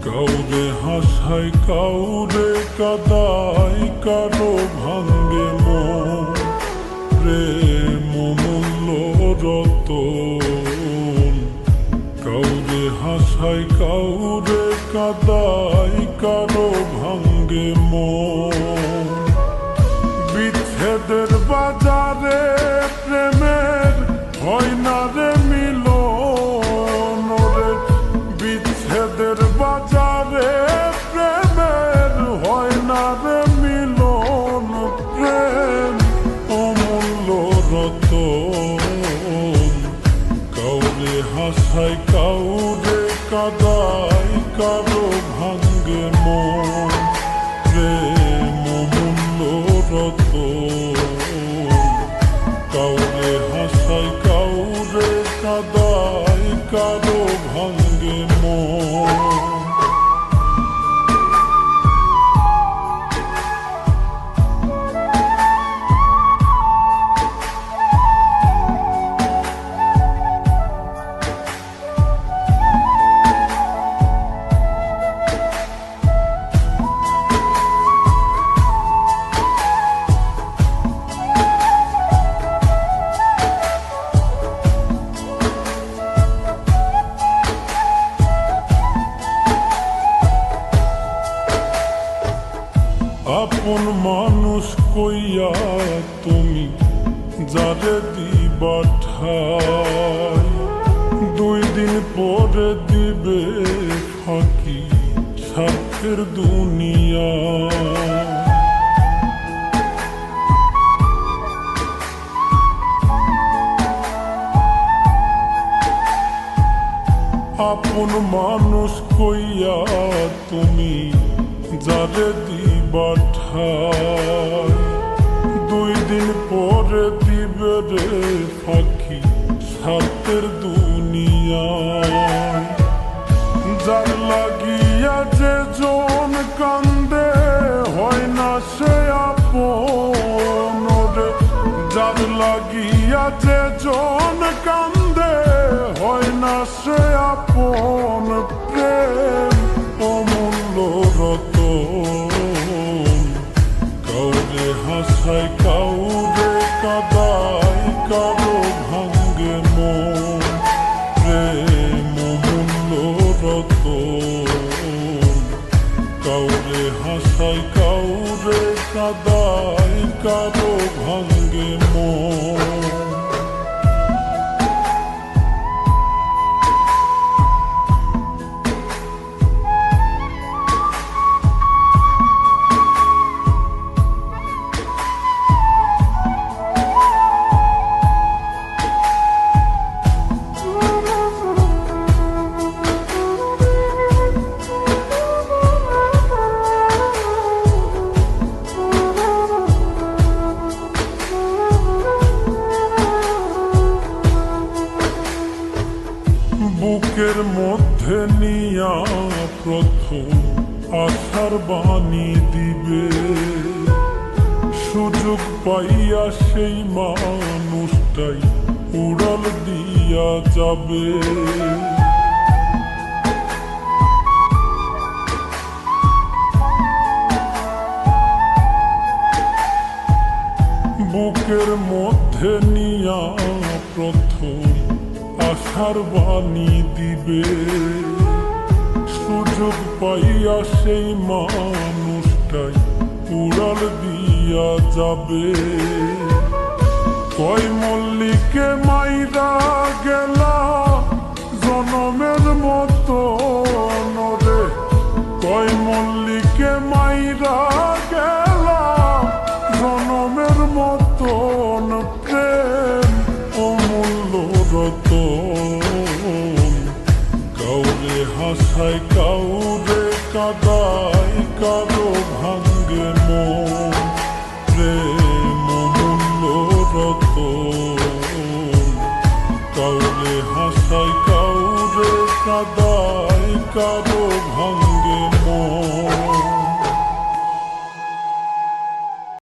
কাউরে হাসায় কাউরে কাদায় কারো ভাঙ্গে মন প্রেম মূল্য রতন কাউরে হাসায় কাউরে কাদায় কারো ভাঙ্গে মন বিচ্ছেদের বাজারে প্রেমের হয় না রে মিলন রে বিচ্ছেদের বাজারে প্রেমের হয় না রে মিলন প্রেম অমূল্য রতন কাউরে হাসায় কাউরে কাদায় কারো ভাঙ্গে মন প্রেম অমূল্য রতন কাউরে হাসায় কাউরে কাদায় কারো ভাঙ্গে মন আপন মানুষ কইয়া তুমি যারে দিবা ঠাই 2 দিন পরে দিবে ফাঁকি স্বার্থের দুনিয়া আপন মানুষ কইয়া তুমি যারে দিবা ঠাই 2 দিন পরে দিবে রে ফাঁকি স্বার্থের দুনিয়ায় যার লাগিয়া যে জন কান্দে হয় না সে আপন রে যার লাগিয়া যে জন কান্দে হয় না সে আপন প্রেম অমূল্য রতন কাউরে হাসায় কাউরে কাদায় কারো ভাঙ্গে মন প্রেম অমূল্য রতন কাউরে হাসায় কাউরে কাদায় কারো ভাঙ্গে মন বুকের মধ্যে নিয়া প্রথম আশার বাণী দিবে সুযোগ পাইয়া সেই মানুষটাই উড়াল দিয়া যাবে বুকের মধ্যে নিয়া প্রথম আশার বাণী দিবে সুযোগ পাইয়া সেই মানুষটাই উড়াল দিয়া যাবে কয় মল্লিকে মাইরা গেলা জনমের মতো রে কয় মল্লিকে মাইরা গেলা জনমের মতন প্রেম অমূল্য রতন কাউরে হাসায়